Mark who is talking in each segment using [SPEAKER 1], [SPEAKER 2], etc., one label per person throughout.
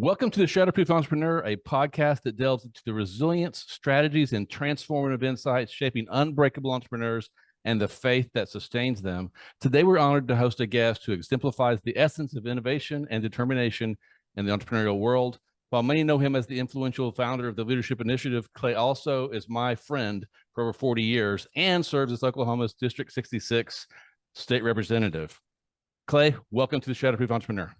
[SPEAKER 1] Welcome to the Shatterproof Entrepreneur, a podcast that delves into the resilience, strategies, and transformative insights shaping unbreakable entrepreneurs and the faith that sustains them. Today, we're honored to host a guest who exemplifies the essence of innovation and determination in the entrepreneurial world. While many know him as the influential founder of the Leadership Initiative, Clay also is my friend for over 40 years and serves as Oklahoma's District 66 state representative. Clay, welcome to the Shatterproof Entrepreneur.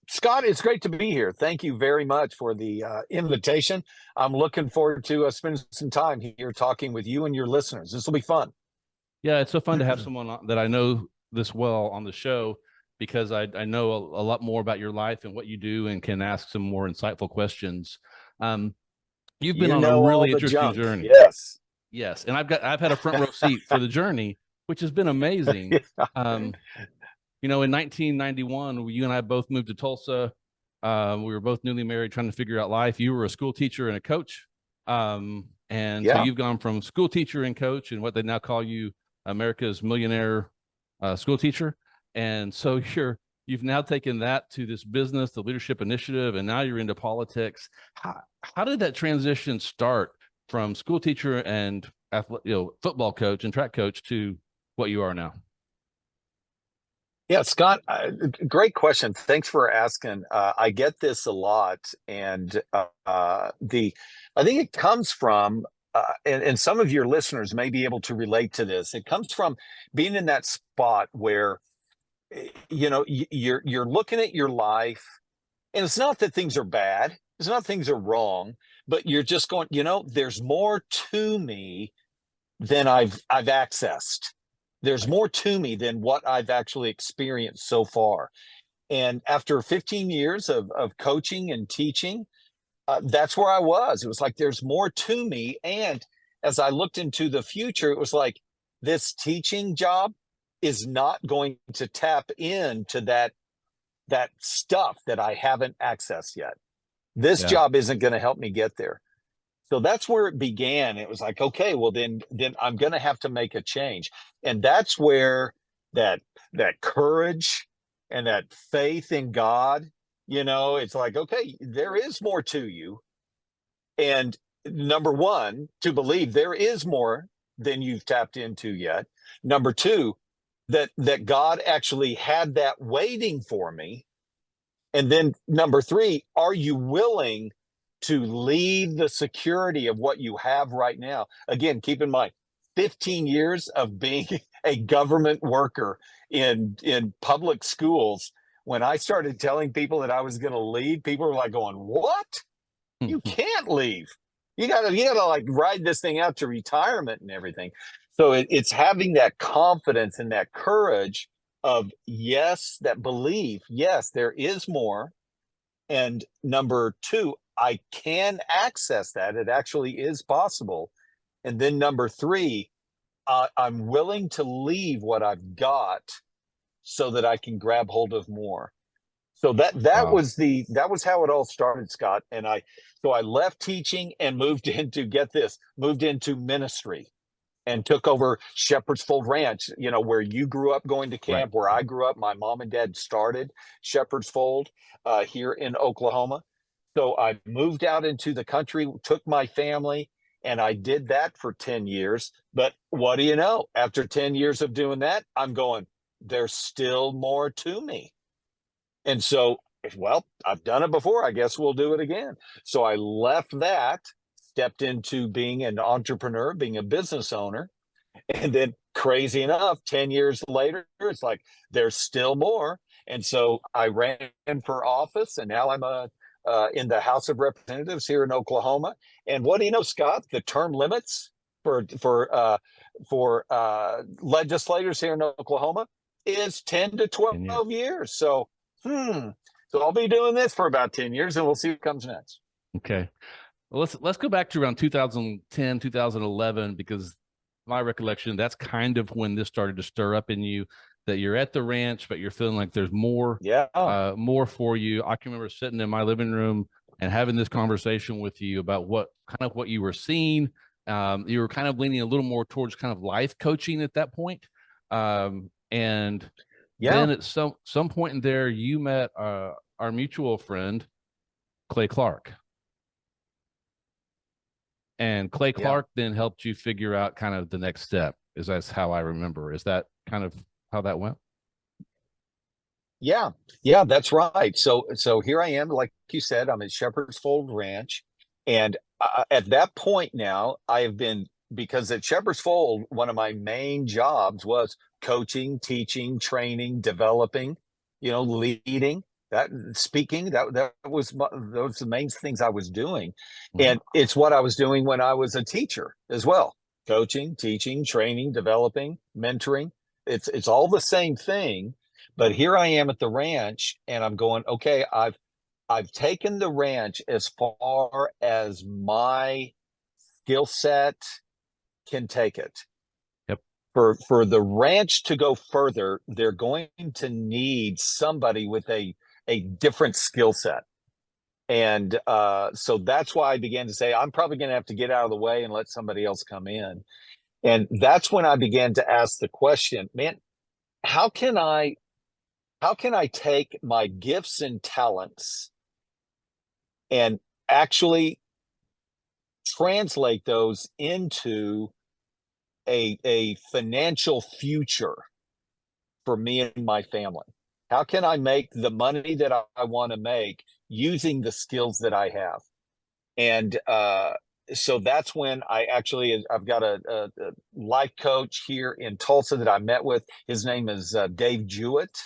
[SPEAKER 2] Scott, it's great to be here. Thank you very much for the invitation. I'm looking forward to spending some time here talking with you and your listeners. This will be fun.
[SPEAKER 1] Yeah, it's so fun to have someone that I know this well on the show, because I know a lot more about your life and what you do and can ask some more insightful questions. You've been on a really interesting journey.
[SPEAKER 2] Yes.
[SPEAKER 1] Yes. And I've had a front row seat for the journey, which has been amazing. In 1991, you and I both moved to Tulsa. We were both newly married, trying to figure out life. You were a school teacher and a coach. So you've gone from school teacher and coach and what they now call you America's Millionaire school teacher. And so you've now taken that to this business, the Leadership Initiative, and now you're into politics. How did that transition start from school teacher and football coach and track coach to what you are now?
[SPEAKER 2] Yeah, Scott, great question. Thanks for asking. I get this a lot, and I think it comes from, and some of your listeners may be able to relate to this. It comes from being in that spot where, you're looking at your life, and it's not that things are bad, it's not things are wrong, but you're just going, there's more to me than I've accessed. There's more to me than what I've actually experienced so far. And after 15 years of coaching and teaching, that's where I was. It was like, there's more to me. And as I looked into the future, it was like, this teaching job is not going to tap into that stuff that I haven't accessed yet. This job isn't going to help me get there. So that's where it began. It was like, okay, well, then I'm going to have to make a change. And that's where that courage and that faith in God, it's like, okay, there is more to you. And number one, to believe there is more than you've tapped into yet. Number two, that God actually had that waiting for me. And then number three, are you willing to leave the security of what you have right now? Again, keep in mind, 15 years of being a government worker in public schools. When I started telling people that I was going to leave, people were like going, "What? You can't leave. You gotta like ride this thing out to retirement and everything." So it's having that confidence and that courage of, yes, that belief, yes, there is more. And number two, I can access that. It actually is possible. And then number three, I'm willing to leave what I've got so that I can grab hold of more. So that was how it all started, Scott. And I left teaching and moved into ministry and took over Shepherd's Fold Ranch, where you grew up going to camp, where I grew up. My mom and dad started Shepherd's Fold here in Oklahoma. So I moved out into the country, took my family, and I did that for 10 years. But what do you know? After 10 years of doing that, I'm going, there's still more to me. And so, well, I've done it before. I guess we'll do it again. So I left that, stepped into being an entrepreneur, being a business owner. And then crazy enough, 10 years later, it's like, there's still more. And so I ran for office, and now I'm in the House of Representatives here in Oklahoma. And what do you know, Scott? The term limits for legislators here in Oklahoma is 10 to 12 years. So I'll be doing this for about 10 years, and we'll see what comes next.
[SPEAKER 1] Okay. Well, let's go back to around 2010, 2011, because my recollection, that's kind of when this started to stir up in you, that you're at the ranch, but you're feeling like there's more, more for you. I can remember sitting in my living room and having this conversation with you about what you were seeing. You were kind of leaning a little more towards kind of life coaching at that point. And then at some point in there, you met our mutual friend, Clay Clark. And Clay
[SPEAKER 2] Yeah.
[SPEAKER 1] Clark then helped you figure out kind of the next step. Is that's how I remember. Is that kind of how that went?
[SPEAKER 2] Yeah. Yeah, that's right. So here I am, like you said, I'm at Shepherd's Fold Ranch. And at that point now, I have been, because at Shepherd's Fold, one of my main jobs was coaching, teaching, training, developing, leading, that speaking, that was those the main things I was doing.
[SPEAKER 1] Mhm.
[SPEAKER 2] And it's what I was doing when I was a teacher as well. Coaching, teaching, training, developing, mentoring. It's all the same thing. But here I am at the ranch and I'm going, okay, I've taken the ranch as far as my skill set can take it.
[SPEAKER 1] Yep.
[SPEAKER 2] For the ranch to go further, they're going to need somebody with a different skill set. And so that's why I began to say, I'm probably going to have to get out of the way and let somebody else come in. And that's when I began to ask the question, man, how can I take my gifts and talents and actually translate those into a financial future for me and my family? How can I make the money that I want to make using the skills that I have? And so that's when I've got a life coach here in Tulsa that I met with. His name is Dave Jewett.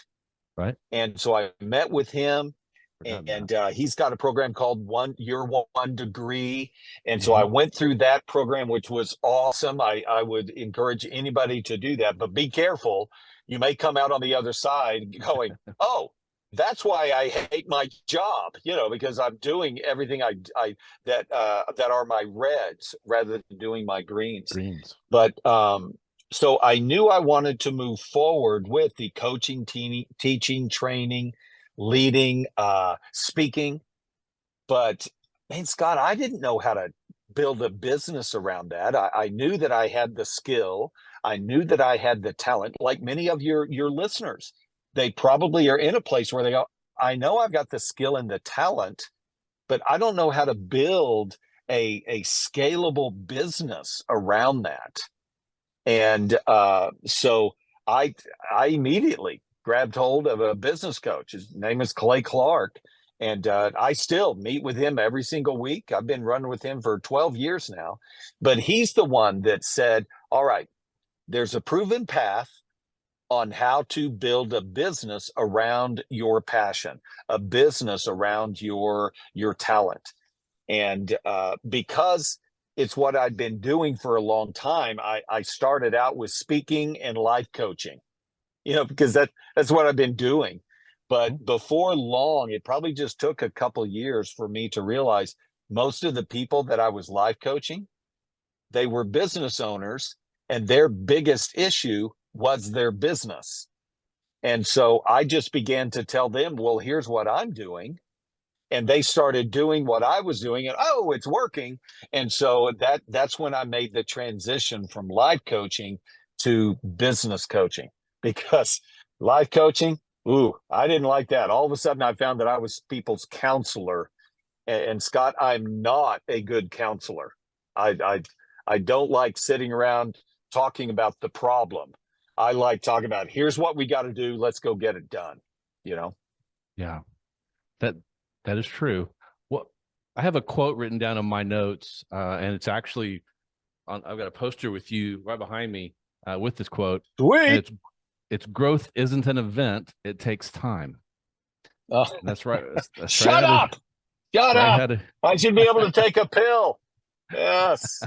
[SPEAKER 1] Right.
[SPEAKER 2] And so I met with him,
[SPEAKER 1] Forgotten
[SPEAKER 2] and
[SPEAKER 1] that.
[SPEAKER 2] he's got a program called Your One Degree. And so I
[SPEAKER 1] Mhm.
[SPEAKER 2] went through that program, which was awesome. I would encourage anybody to do that, but be careful. You may come out on the other side going, oh, that's why I hate my job, because I'm doing everything that are my reds rather than doing my greens.
[SPEAKER 1] Greens.
[SPEAKER 2] But so I knew I wanted to move forward with the coaching, teaching, training, leading, speaking. But man, Scott, I didn't know how to build a business around that. I knew that I had the skill. I knew that I had the talent, like many of your listeners. They probably are in a place where they go, I know I've got the skill and the talent, but I don't know how to build a scalable business around that. And so I I immediately grabbed hold of a business coach. His name is Clay Clark. And I still meet with him every single week. I've been running with him for 12 years now. But he's the one that said, all right, there's a proven path on how to build a business around your passion, a business around your talent. And because it's what I'd been doing for a long time, I started out with speaking and life coaching, because that's what I've been doing.
[SPEAKER 1] Mhm.
[SPEAKER 2] But before long, it probably just took a couple years for me to realize most of the people that I was life coaching, they were business owners, and their biggest issue was their business. And so I just began to tell them, well, here's what I'm doing, and they started doing what I was doing, and oh, it's working. And so that's when I made the transition from life coaching to business coaching, because life coaching, ooh, I didn't like that. All of a sudden I found that I was people's counselor, and Scott, I'm not a good counselor. I don't like sitting around talking about the problem. I like talking about, here's what we got to do, let's go get it done, you know.
[SPEAKER 1] Yeah. That that is true. Well, I have a quote written down in my notes, and it's actually on. I've got a poster with you right behind me with this quote, and
[SPEAKER 2] Sweet.
[SPEAKER 1] it's growth isn't an event; it takes time.
[SPEAKER 2] Uh,
[SPEAKER 1] And that's right. That's right
[SPEAKER 2] Shut
[SPEAKER 1] out of
[SPEAKER 2] up. Shut
[SPEAKER 1] right
[SPEAKER 2] up.
[SPEAKER 1] out of
[SPEAKER 2] I should be able to take a pill. Yes.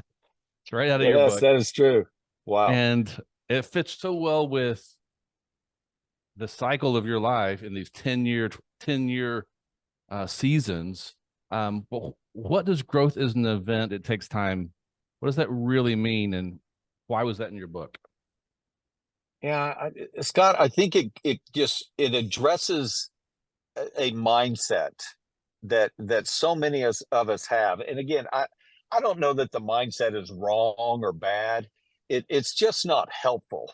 [SPEAKER 1] it's right out of your
[SPEAKER 2] Yes,
[SPEAKER 1] book,
[SPEAKER 2] that is true. Wow.
[SPEAKER 1] and it fits so well with the cycle of your life in these 10-year seasons. But what does growth is an event? It takes time. What does that really mean, and why was that in your book?
[SPEAKER 2] Yeah, Scott, I think it addresses a mindset that so many of us have. And again, I don't know that the mindset is wrong or bad. It's just not helpful.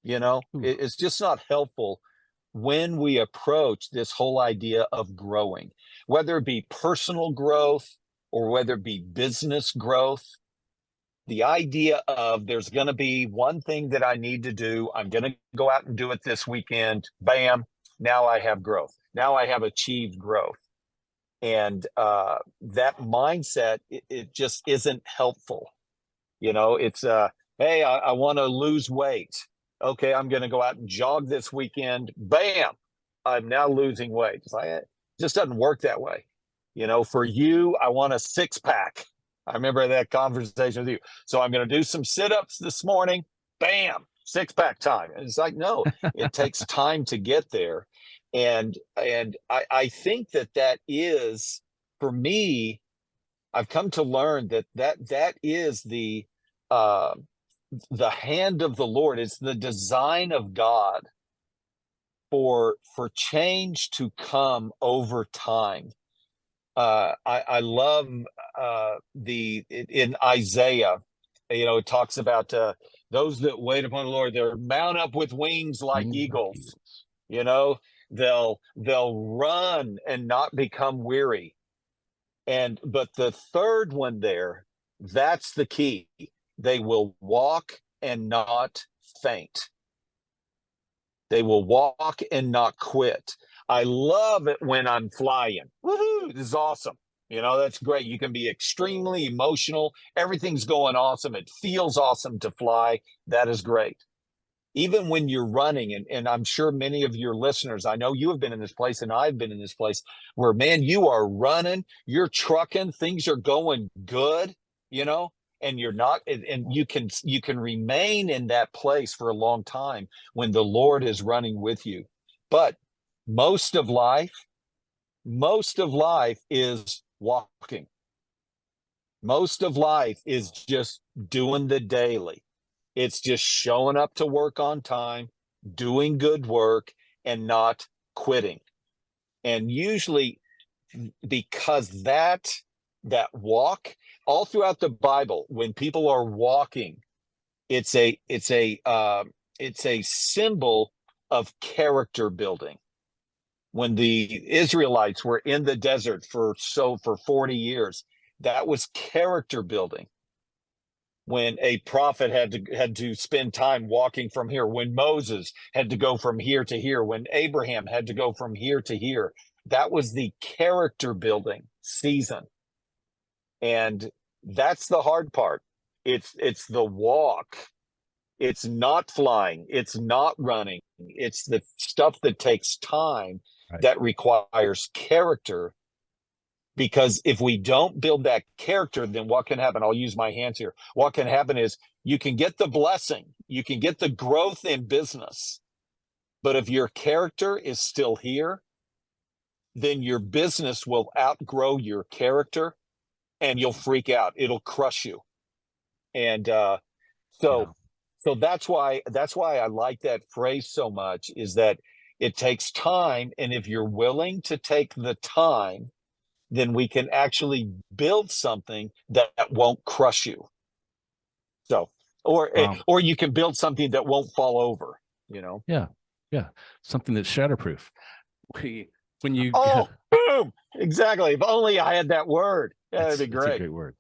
[SPEAKER 1] Ooh,
[SPEAKER 2] It's just not helpful when we approach this whole idea of growing, whether it be personal growth or whether it be business growth, the idea of there's going to be one thing that I need to do. I'm going to go out and do it this weekend. Bam. Now I have growth. Now I have achieved growth. And that mindset, it just isn't helpful. It's, hey, I want to lose weight. Okay, I'm going to go out and jog this weekend. Bam, I'm now losing weight. It's like, it just doesn't work that way. For you, I want a six pack. I remember that conversation with you. So I'm going to do some sit-ups this morning. Bam, six pack time. And it's like, no, it takes time to get there. And I think that is, for me, I've come to learn that is the hand of the Lord. It's the design of God for change to come over time. I love in Isaiah, it talks about those that wait upon the Lord, they'll mount up with wings like eagles. They'll run and not become weary. But the third one there, that's the key. They will walk and not faint. They will walk and not quit. I love it when I'm flying. Woohoo! This is awesome. That's great. You can be extremely emotional. Everything's going awesome. It feels awesome to fly. That is great. Even when you're running, and I'm sure many of your listeners, I know you have been in this place and I've been in this place where, man, you are running, you're trucking, things are going good, and you're not, and you can remain in that place for a long time when the Lord is running with you. But most of life is walking. Most of life is just doing the daily. It's just showing up to work on time, doing good work, and not quitting. And usually, because that walk, all throughout the Bible, when people are walking, it's a symbol of character building. When the Israelites were in the desert for 40 years, that was character building. When a prophet had to spend time walking from here, when Moses had to go from here to here, when Abraham had to go from here to here, that was the character building season. And that's the hard part. It's the walk. It's not flying. It's not running. It's the stuff that takes time, right, that requires character. Because if we don't build that character, then what can happen? I'll use my hands here. What can happen is you can get the blessing, you can get the growth in business. But if your character is still here, then your business will outgrow your character and you'll freak out. It'll crush you. And so that's why I like that phrase so much, is that it takes time. And if you're willing to take the time, then we can actually build something that won't crush you. So, or you can build something that won't fall over,
[SPEAKER 1] Yeah. Something that's shatterproof. When you
[SPEAKER 2] boom, exactly. If only I had that word. That'd be great.
[SPEAKER 1] It's a great word.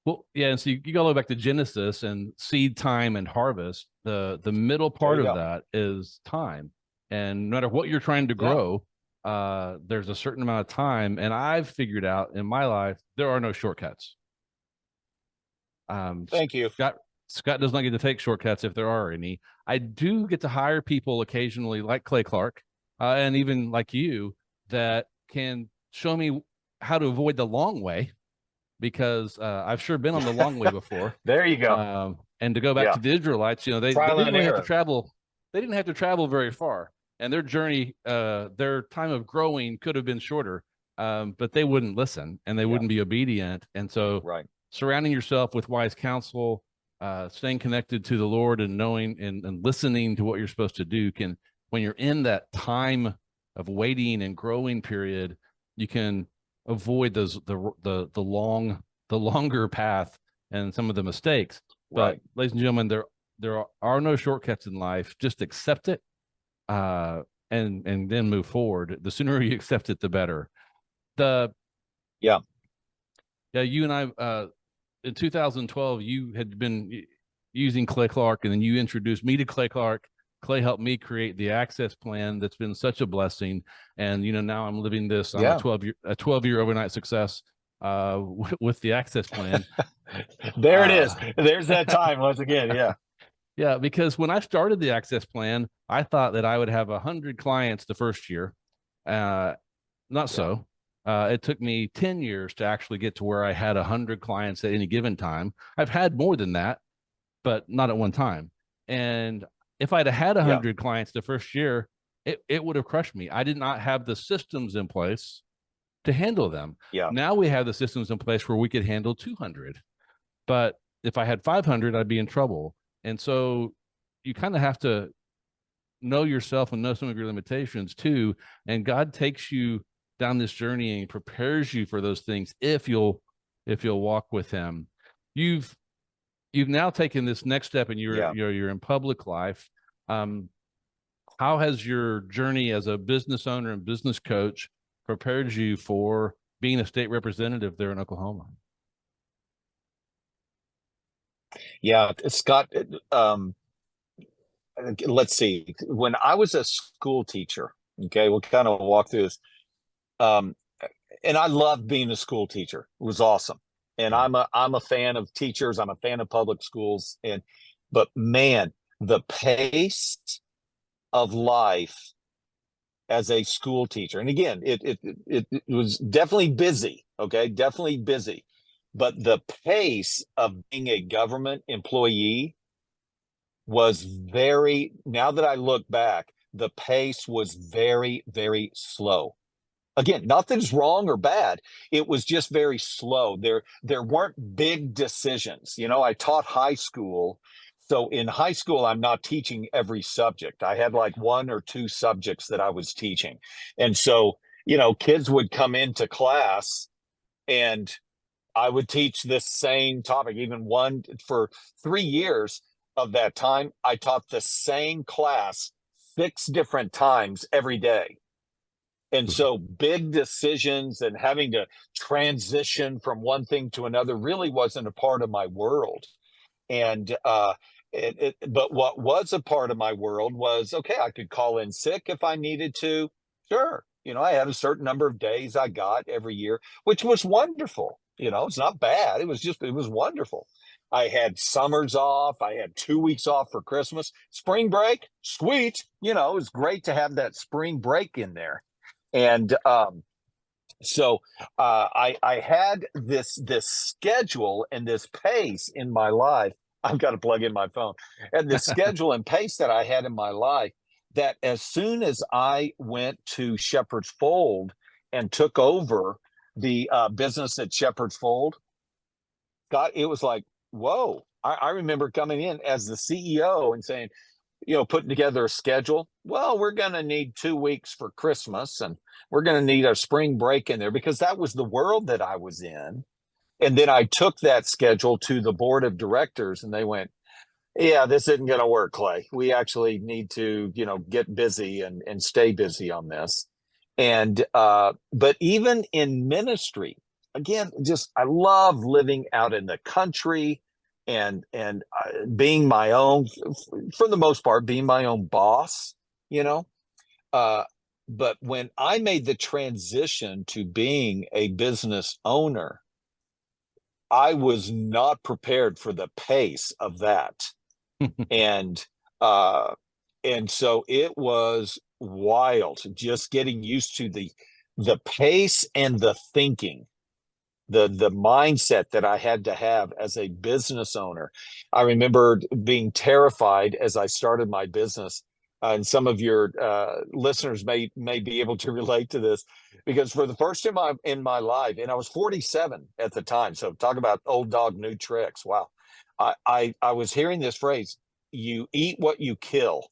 [SPEAKER 1] Well, yeah, and so you go back to Genesis and seed time and harvest. The middle part of that is time, and no matter what you're trying to grow, there's a certain amount of time. And I've figured out in my life there are no shortcuts.
[SPEAKER 2] Thank you.
[SPEAKER 1] Scott does not get to take shortcuts if there are any. I do get to hire people occasionally, like Clay Clark, and even like you, that can show me how to avoid the long way, because I've sure been on the long way before.
[SPEAKER 2] There you go.
[SPEAKER 1] And to go back to the Israelites, they didn't really have to travel. They didn't have to travel very far, and their journey, their time of growing could have been shorter, but they wouldn't listen and they wouldn't be obedient. And so, surrounding yourself with wise counsel, staying connected to the Lord, and knowing and listening to what you're supposed to do, can, when you're in that time of waiting and growing period, you can avoid those the longer path and some of the mistakes. But ladies and gentlemen, there are no shortcuts in life. Just accept it. and then move forward. The sooner you accept it, the better. The
[SPEAKER 2] Yeah.
[SPEAKER 1] Yeah, you and I in 2012, you had been using Clay Clark, and then you introduced me to Clay Clark. Clay helped me create the access plan that's been such a blessing. And now I'm living this. I'm
[SPEAKER 2] Yeah.
[SPEAKER 1] a 12-year overnight success with the access plan.
[SPEAKER 2] There it is. There's that time once again. Yeah.
[SPEAKER 1] Yeah, because when I started the access plan, I thought that I would have 100 clients the first year. Not
[SPEAKER 2] Yeah.
[SPEAKER 1] so. It took me 10 years to actually get to where I had 100 clients at any given time. I've had more than that, but not at one time. And if I'd have had
[SPEAKER 2] Yeah.
[SPEAKER 1] 100 clients the first year, it would have crushed me. I did not have the systems in place to handle them.
[SPEAKER 2] Yeah.
[SPEAKER 1] Now we have the systems in place where we could handle 200. But if I had 500, I'd be in trouble. And so you kind of have to know yourself and know some of your limitations too. And God takes you down this journey and prepares you for those things if you'll walk with him. You've now taken this next step and you're in public life. How has your journey as a business owner and business coach prepared you for being a state representative there in Oklahoma?
[SPEAKER 2] Yeah, Scott, let's see. When I was a school teacher, okay, we'll kind of walk through this. And I loved being a school teacher. It was awesome. And I'm a fan of teachers. I'm a fan of public schools. But man, the pace of life as a school teacher, and again, it was definitely busy. Okay, definitely busy. But the pace of being a government employee was very, now that I look back, the pace was very, very slow. Again, nothing's wrong or bad. It was just very slow. There weren't big decisions. I taught high school. So in high school, I'm not teaching every subject. I had like one or two subjects that I was teaching. And so, kids would come into class and I would teach this same topic, even one for 3 years of that time. I taught the same class 6 different times every day. And so big decisions and having to transition from one thing to another really wasn't a part of my world. And but what was a part of my world was, okay, I could call in sick if I needed to. Sure. I had a certain number of days I got every year, which was wonderful. It's not bad. It was wonderful. I had summers off. I had 2 weeks off for Christmas. Spring break, sweet. It was great to have that spring break in there. And so I had this schedule and this pace in my life. I've got to plug in my phone. And the schedule and pace that I had in my life, that as soon as I went to Shepherd's Fold and took over the business at Shepherd's Fold, God, it was like, whoa. I remember coming in as the CEO and saying, putting together a schedule. Well, we're going to need 2 weeks for Christmas and we're going to need a spring break in there, because that was the world that I was in. And then I took that schedule to the board of directors and they went, yeah, this isn't going to work, Clay. We actually need to, get busy and stay busy on this. And, but even in ministry, again, I love living out in the country and being my own, for the most part, being my own boss, but when I made the transition to being a business owner, I was not prepared for the pace of that. and so it was wild, just getting used to the pace and the thinking, the mindset that I had to have as a business owner. I remember being terrified as I started my business. And some of your listeners may be able to relate to this, because for the first time in my life, and I was 47 at the time, so talk about old dog, new tricks. Wow. I was hearing this phrase, you eat what you kill,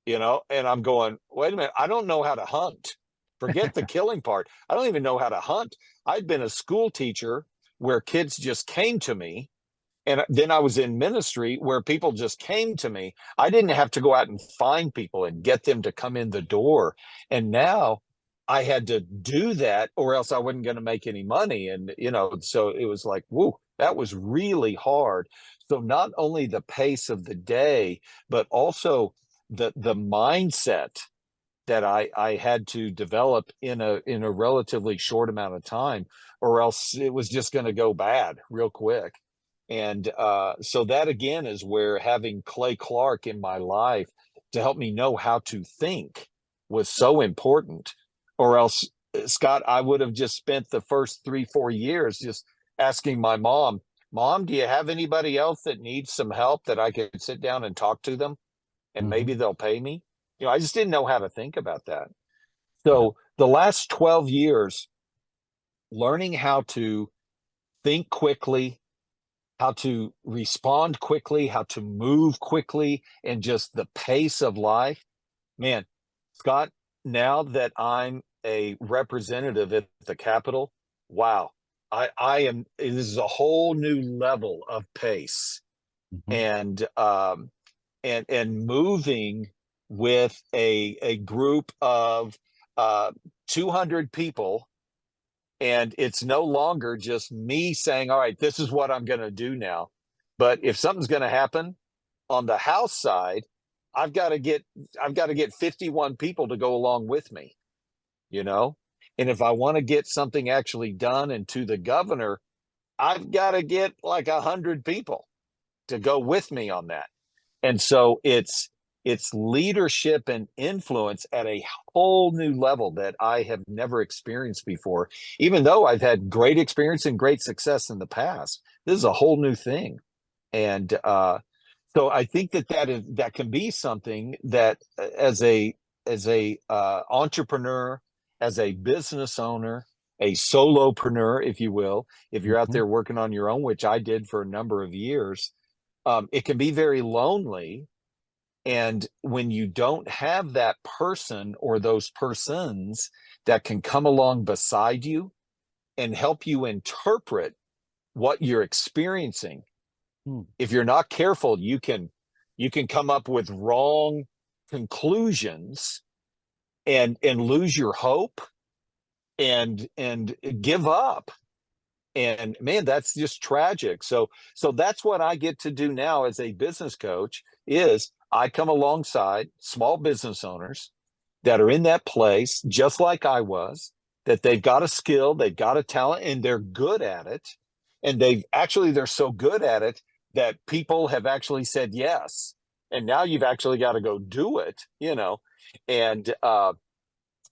[SPEAKER 2] and I'm going, wait a minute, I don't know how to hunt. Forget the killing part. I don't even know how to hunt. I'd been a school teacher where kids just came to me And then I was in ministry where people just came to me. I didn't have to go out and find people and get them to come in the door. And now I had to do that or else I wasn't going to make any money. And, so it was like, whoo, that was really hard. So not only the pace of the day, but also the mindset that I had to develop in a relatively short amount of time, or else it was just going to go bad real quick. And so that again is where having Clay Clark in my life to help me know how to think was so important. Or else, Scott, I would have just spent the first 3-4 years just asking my Mom, do you have anybody else that needs some help that I could sit down and talk to them and maybe they'll pay me? I just didn't know how to think about that.
[SPEAKER 1] Yeah.
[SPEAKER 2] So the last 12 years, learning how to think quickly, how to respond quickly, how to move quickly, and just the pace of life. Man, Scott, now that I'm a representative at the Capitol, wow, I am, this is a whole new level of pace
[SPEAKER 1] Mhm.
[SPEAKER 2] and moving with a group of uh 200 people, and it's no longer just me saying, all right, this is what I'm going to do now. But if something's going to happen on the House side, I've got to get 51 people to go along with me, you know? And if I want to get something actually done and to the governor, I've got to get like 100 people to go with me on that. And so it's leadership and influence at a whole new level that I have never experienced before. Even though I've had great experience and great success in the past, this is a whole new thing. And so I think that can be something that as a entrepreneur, as a business owner, a solopreneur, if you will, if you're out
[SPEAKER 1] Mhm.
[SPEAKER 2] there working on your own, which I did for a number of years, it can be very lonely. And when you don't have that person or those persons that can come along beside you and help you interpret what you're experiencing,
[SPEAKER 1] Mm.
[SPEAKER 2] if you're not careful, you can come up with wrong conclusions and lose your hope and give up. And man, that's just tragic. So that's what I get to do now as a business coach is I come alongside small business owners that are in that place just like I was, that they've got a skill, they've got a talent, and they're good at it. And they're so good at it that people have actually said yes. And now you've actually got to go do it. And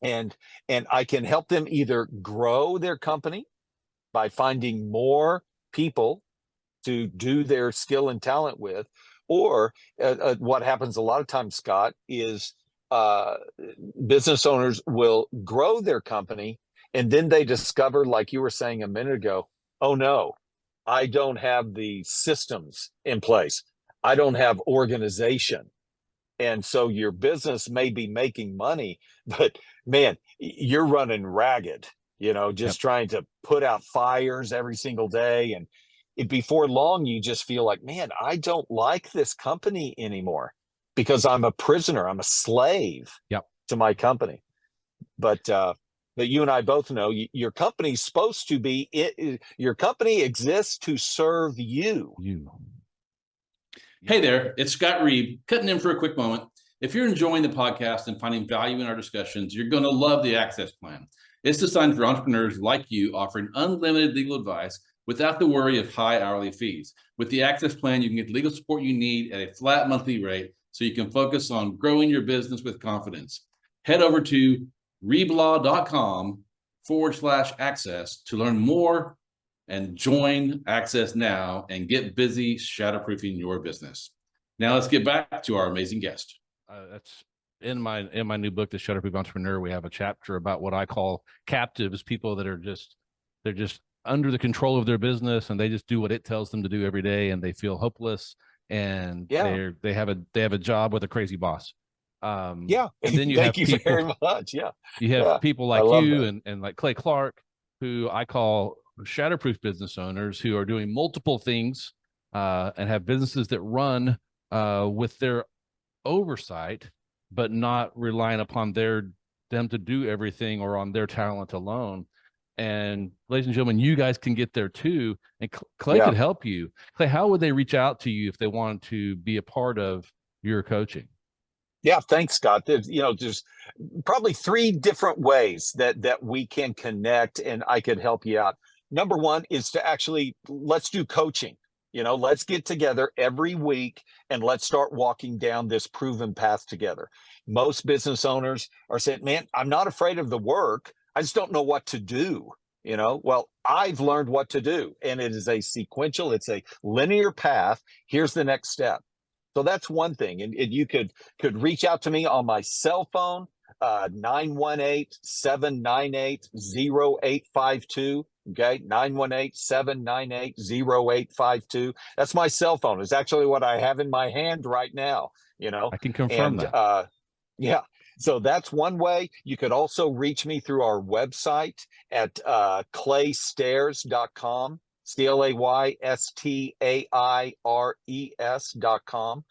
[SPEAKER 2] and and I can help them either grow their company by finding more people to do their skill and talent with. Or what happens a lot of times, Scott, is uh, business owners will grow their company and then they discover, like you were saying a minute ago, oh no, I don't have the systems in place. I don't have organization. And so your business may be making money, but man, you're running ragged,
[SPEAKER 1] Yep.
[SPEAKER 2] just trying to put out fires every single day. And before long, you just feel like, man, I don't like this company anymore because I'm a prisoner, I'm a slave
[SPEAKER 1] Yep.
[SPEAKER 2] to my company. But you and I both know your company's supposed to be your company exists to serve you.
[SPEAKER 1] You. Hey there, it's Scott Reed, cutting in for a quick moment. If you're enjoying the podcast and finding value in our discussions, you're going to love the Access Plan. It's designed for entrepreneurs like you, offering unlimited legal advice without the worry of high hourly fees. With the Access Plan, you can get the legal support you need at a flat monthly rate so you can focus on growing your business with confidence. Head over to reblaw.com/access to learn more and join Access now and get busy shatterproofing your business. Now let's get back to our amazing guest. That's in my new book, The Shatterproof Entrepreneur. We have a chapter about what I call captives, people that are they're just under the control of their business and they just do what it tells them to do every day, and they feel hopeless, and
[SPEAKER 2] Yeah.
[SPEAKER 1] they have a job with a crazy boss.
[SPEAKER 2] Yeah.
[SPEAKER 1] And then you
[SPEAKER 2] Thank
[SPEAKER 1] have
[SPEAKER 2] you
[SPEAKER 1] people
[SPEAKER 2] very much. Yeah.
[SPEAKER 1] you have
[SPEAKER 2] Yeah.
[SPEAKER 1] people
[SPEAKER 2] I
[SPEAKER 1] like
[SPEAKER 2] love
[SPEAKER 1] you
[SPEAKER 2] that.
[SPEAKER 1] and like Clay Clark, who I call shatterproof business owners, who are doing multiple things and have businesses that run with their oversight, but not relying upon them to do everything or on their talent alone. And ladies and gentlemen, you guys can get there too. And Clay
[SPEAKER 2] Yeah.
[SPEAKER 1] could help you. Clay, how would they reach out to you if they wanted to be a part of your coaching?
[SPEAKER 2] Yeah, thanks, Scott. There's probably three different ways that we can connect, and I could help you out. Number one is to actually let's do coaching. Let's get together every week and let's start walking down this proven path together. Most business owners are saying, "Man, I'm not afraid of the work. I just don't know what to do." Well, I've learned what to do, and it is a sequential, it's a linear path. Here's the next step. So that's one thing. And you could reach out to me on my cell phone, 918-798-0852. Okay, 918-798-0852. That's my cell phone. It's actually what I have in my hand right now,
[SPEAKER 1] I can confirm
[SPEAKER 2] and
[SPEAKER 1] that.
[SPEAKER 2] yeah. So that's one way. You could also reach me through our website at claystairs.com. CLAYSTAIRES.com.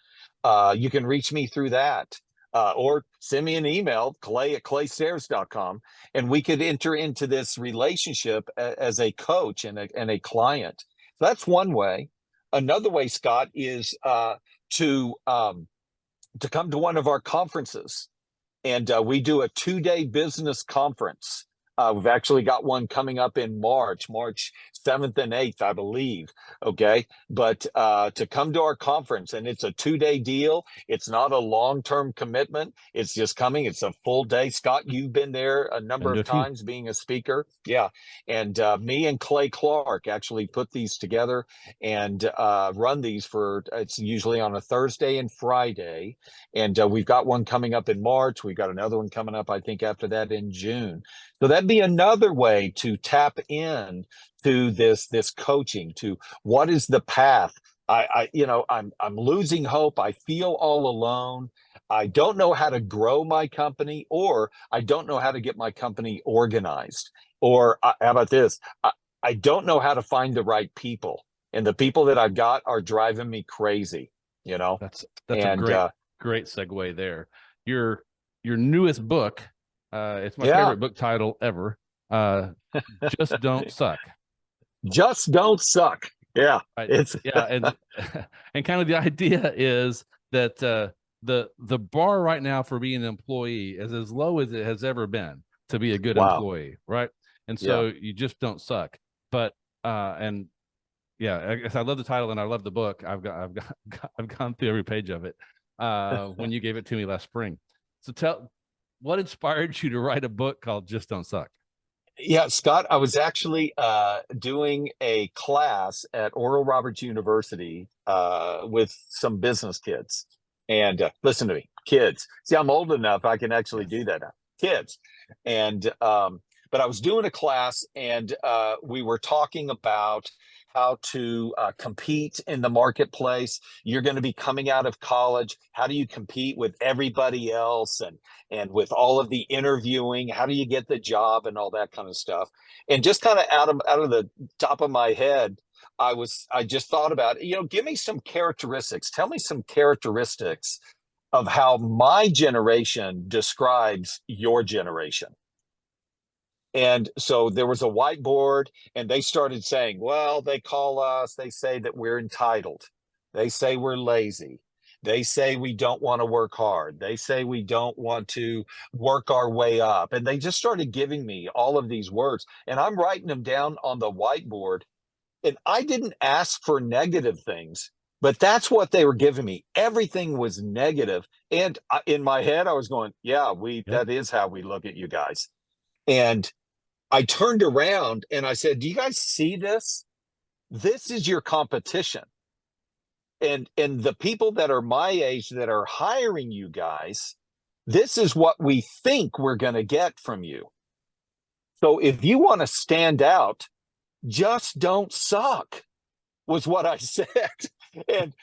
[SPEAKER 2] You can reach me through that. Or send me an email, clay@claystairs.com, and we could enter into this relationship as a coach and a client. So that's one way. Another way, Scott, is to come to one of our conferences. And we do a 2-day business conference. We've actually got one coming up in March 7th and 8th, I believe. Okay. But to come to our conference, and it's a 2-day deal. It's not a long-term commitment. It's just coming. It's a full day. Scott, you've been there a number
[SPEAKER 1] And
[SPEAKER 2] of
[SPEAKER 1] a few.
[SPEAKER 2] times being a speaker. Yeah. And me and Clay Clark actually put these together and run these it's usually on a Thursday and Friday. And we've got one coming up in March. We've got another one coming up, I think, after that in June. So that'd be another way to tap in to this coaching, to what is the path. I'm losing hope. I feel all alone. I don't know how to grow my company, or I don't know how to get my company organized. Or how about this? I don't know how to find the right people, and the people that I've got are driving me crazy.
[SPEAKER 1] That's a
[SPEAKER 2] And
[SPEAKER 1] great segue there. Your newest book, it's my
[SPEAKER 2] yeah,
[SPEAKER 1] favorite book title ever. Just Don't Suck.
[SPEAKER 2] just don't suck. Yeah,
[SPEAKER 1] Right.
[SPEAKER 2] it's
[SPEAKER 1] Yeah, and and kind of the idea is that the bar right now for being an employee is as low as it has ever been to be a good
[SPEAKER 2] wow.
[SPEAKER 1] employee, right? And
[SPEAKER 2] Yeah.
[SPEAKER 1] so you just don't suck. But and yeah, I guess I love the title and I love the book. I've gone through every page of it when you gave it to me last spring. So what inspired you to write a book called Just Don't Suck?
[SPEAKER 2] Yeah, Scott, I was actually doing a class at Oral Roberts University with some business kids. And listen to me, kids. See, I'm old enough I can actually
[SPEAKER 1] Yes.
[SPEAKER 2] do that now. Kids. And but I was doing a class, and we were talking about how to compete in the marketplace. You're going to be coming out of college. How do you compete with everybody else, and with all of the interviewing? How do you get the job and all that kind of stuff? And just kind of out of the top of my head, I just thought about, give me some characteristics. Tell me some characteristics of how my generation describes your generation. And so there was a whiteboard, and they started saying, well, they say that we're entitled. They say we're lazy. They say we don't want to work hard. They say we don't want to work our way up. And they just started giving me all of these words, and I'm writing them down on the whiteboard. And I didn't ask for negative things, but that's what they were giving me. Everything was negative. And in my head, I was going, yeah,
[SPEAKER 1] Yep.
[SPEAKER 2] that is how we look at you guys. And I turned around and I said, do you guys see this? This is your competition. And the people that are my age that are hiring you guys, this is what we think we're going to get from you. So if you want to stand out, just don't suck, was what I said. And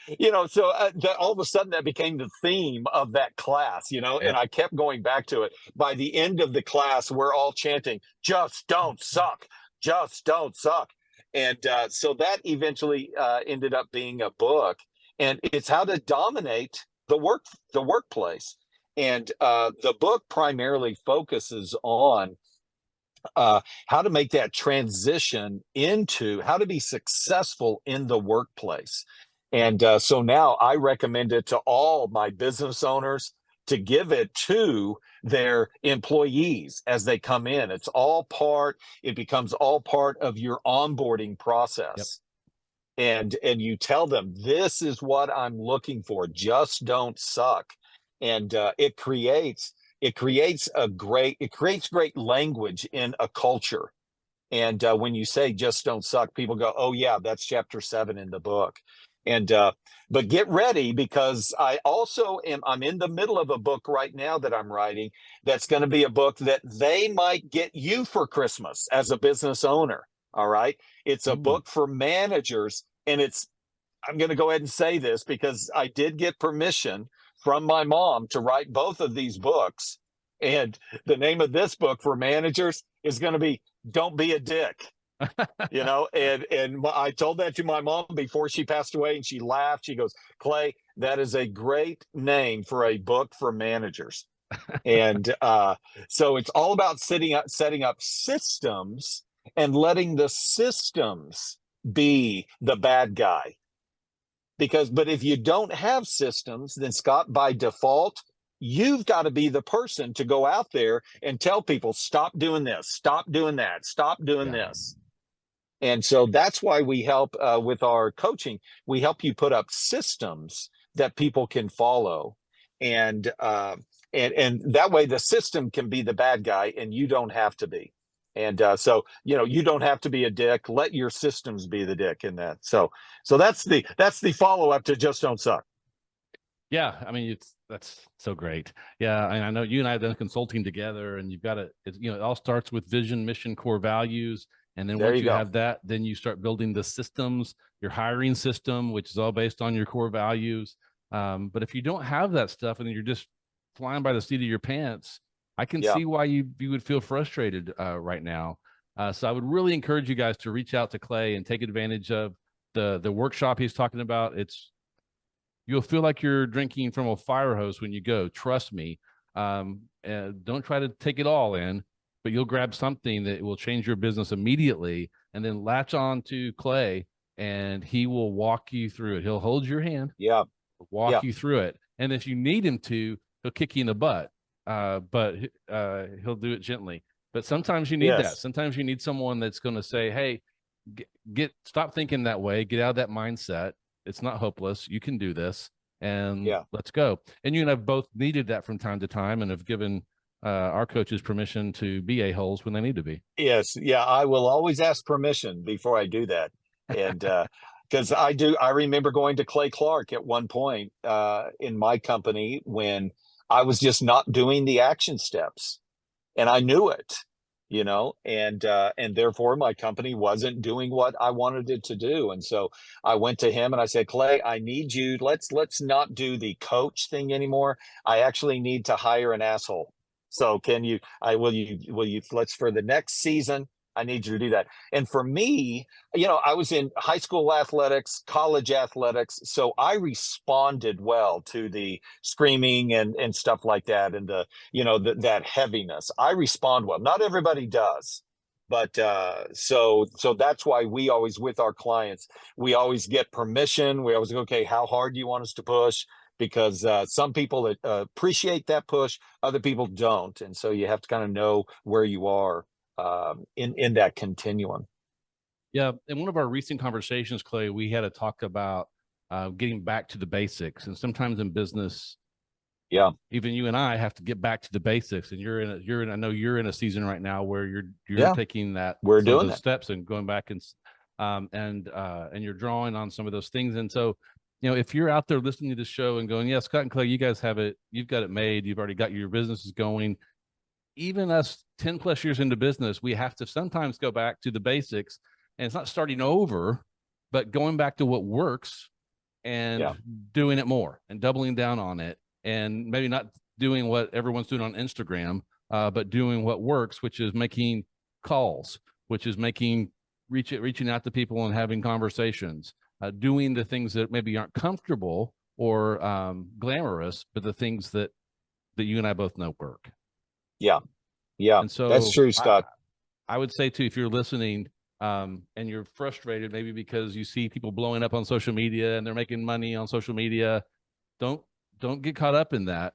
[SPEAKER 2] so all of a sudden that became the theme of that class,
[SPEAKER 1] Yep.
[SPEAKER 2] and I kept going back to it. By the end of the class, we're all chanting, just don't suck, just don't suck. And so that eventually ended up being a book, and it's how to dominate the workplace. And the book primarily focuses on how to make that transition into how to be successful in the workplace. And so now I recommend it to all my business owners to give it to their employees as they come in. It becomes all part of your onboarding
[SPEAKER 1] Yep.
[SPEAKER 2] process. And you tell them, this is what I'm looking for. Just don't suck. And it creates great language in a culture. And when you say just don't suck, people go, oh yeah, that's chapter 7 in the book. And but get ready, because I'm in the middle of a book right now that I'm writing, that's going to be a book that they might get you for Christmas as a business owner. All right. It's a
[SPEAKER 1] Ooh.
[SPEAKER 2] book for managers, and I'm going to go ahead and say this because I did get permission from my mom to write both of these books. And the name of this book for managers is going to be Don't Be a Dick. And I told that to my mom before she passed away, and she laughed. She goes, Clay, that is a great name for a book for managers. And so it's all about setting up systems and letting the systems be the bad guy. But if you don't have systems, then Scott, by default, you've got to be the person to go out there and tell people, stop doing this, stop doing that, stop doing
[SPEAKER 1] Yeah.
[SPEAKER 2] this. And so that's why we help with our coaching. We help you put up systems that people can follow, and that way the system can be the bad guy, and you don't have to be. And so you don't have to be a dick. Let your systems be the dick in that. So that's the follow up to Just Don't Suck.
[SPEAKER 1] Yeah, I mean, that's so great. Yeah, and I know you and I have done consulting together, and you've got it all starts with vision, mission, core values. And then
[SPEAKER 2] There
[SPEAKER 1] once
[SPEAKER 2] you
[SPEAKER 1] you
[SPEAKER 2] go.
[SPEAKER 1] have that, then you start building the systems, your hiring system, which is all based on your core values. But if you don't have that stuff and you're just flying by the seat of your pants, I can
[SPEAKER 2] Yeah.
[SPEAKER 1] see why you would feel frustrated right now. So I would really encourage you guys to reach out to Clay and take advantage of the workshop he's talking about. You'll feel like you're drinking from a fire hose when you go. Trust me. Don't try to take it all in, but you'll grab something that will change your business immediately, and then latch on to Clay, and he will walk you through it. He'll hold your hand,
[SPEAKER 2] Yeah.
[SPEAKER 1] walk you through it. And if you need him to, he'll kick you in the butt, but he'll do it gently. But sometimes you need that.
[SPEAKER 2] Yes.
[SPEAKER 1] Sometimes you need someone that's going to say, hey, stop thinking that way. Get out of that mindset. It's not hopeless. You can do this, and let's go. And you and I have both needed that from time to time, and have given our coaches permission to be a-holes when they need to be.
[SPEAKER 2] Yes. Yeah. I will always ask permission before I do that. And because I remember going to Clay Clark at one point in my company when I was just not doing the action steps, and I knew it, and therefore my company wasn't doing what I wanted it to do. And so I went to him and I said, Clay, I need you. Let's not do the coach thing anymore. I actually need to hire an asshole. So will you, let's, for the next season, I need you to do that. And for me, I was in high school athletics, college athletics. So I responded well to the screaming and stuff like that. And that heaviness, I respond well. Not everybody does. But so that's why we always, with our clients, we always get permission. We always go, okay, how hard do you want us to push? Because some people appreciate that push, other people don't. And so you have to kind of know where you are in that continuum.
[SPEAKER 1] Yeah. In one of our recent conversations, Clay, we had a talk about getting back to the basics. And sometimes in business, even you and I have to get back to the basics. And I know you're in a season right now where you're taking
[SPEAKER 2] we're doing
[SPEAKER 1] those steps and going back and you're drawing on some of those things. And so, if you're out there listening to the show and going, yeah, Scott and Clay, you guys have it, you've got it made, you've already got your businesses going. Even us 10 plus years into business, we have to sometimes go back to the basics, and it's not starting over, but going back to what works and doing it more and doubling down on it, and maybe not doing what everyone's doing on Instagram, but doing what works, which is making calls, which is making reaching out to people and having conversations, doing the things that maybe aren't comfortable or glamorous, but the things that you and I both know work.
[SPEAKER 2] Yeah. Yeah.
[SPEAKER 1] And so
[SPEAKER 2] that's true, Scott.
[SPEAKER 1] I would say too, if you're listening and you're frustrated, maybe because you see people blowing up on social media and they're making money on social media, don't get caught up in that.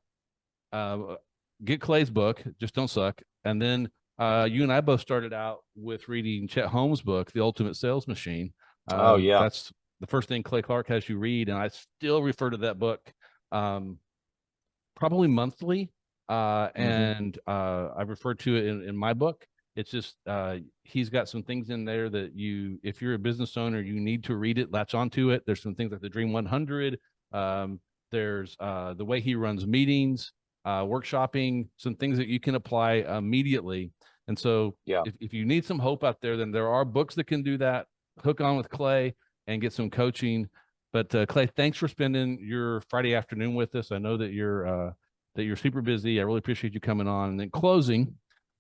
[SPEAKER 1] Get Clay's book, Just Don't Suck. And then you and I both started out with reading Chet Holmes' book, The Ultimate Sales Machine.
[SPEAKER 2] Oh, yeah.
[SPEAKER 1] That's the first thing Clay Clark has you read. And I still refer to that book probably monthly. And I refer to it in my book. It's just he's got some things in there that if you're a business owner, you need to read it, latch onto it. There's some things like the Dream 100. There's the way he runs meetings, workshopping, some things that you can apply immediately. And so if you need some hope out there, then there are books that can do that. Hook on with Clay and get some coaching. But Clay, thanks for spending your Friday afternoon with us. I know that you're super busy. I really appreciate you coming on. And in closing,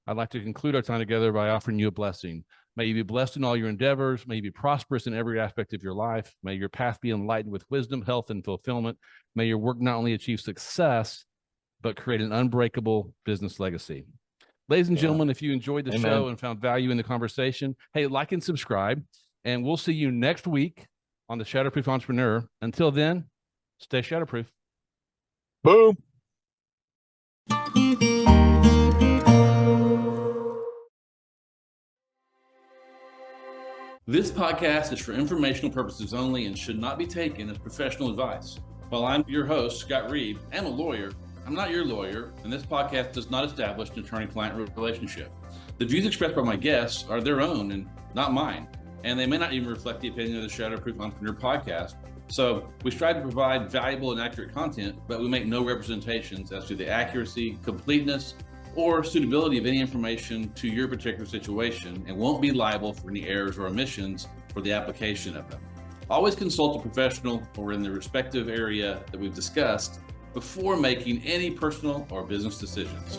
[SPEAKER 1] I'd like to conclude our time together by offering you a blessing. May you be blessed in all your endeavors. May you be prosperous in every aspect of your life. May your path be enlightened with wisdom, health, and fulfillment. May your work not only achieve success, but create an unbreakable business legacy. Ladies and gentlemen, if you enjoyed the show and found value in the conversation, hey, like and subscribe, and we'll see you next week on the Shatterproof Entrepreneur. Until then, stay Shatterproof.
[SPEAKER 2] Boom.
[SPEAKER 1] This podcast is for informational purposes only and should not be taken as professional advice. While I'm your host, Scott Reed, and a lawyer, I'm not your lawyer, and this podcast does not establish an attorney-client relationship. The views expressed by my guests are their own and not mine, and they may not even reflect the opinion of the Shatterproof Entrepreneur podcast. So we strive to provide valuable and accurate content, but we make no representations as to the accuracy, completeness, or suitability of any information to your particular situation, and won't be liable for any errors or omissions for the application of them. Always consult a professional or in the respective area that we've discussed before making any personal or business decisions.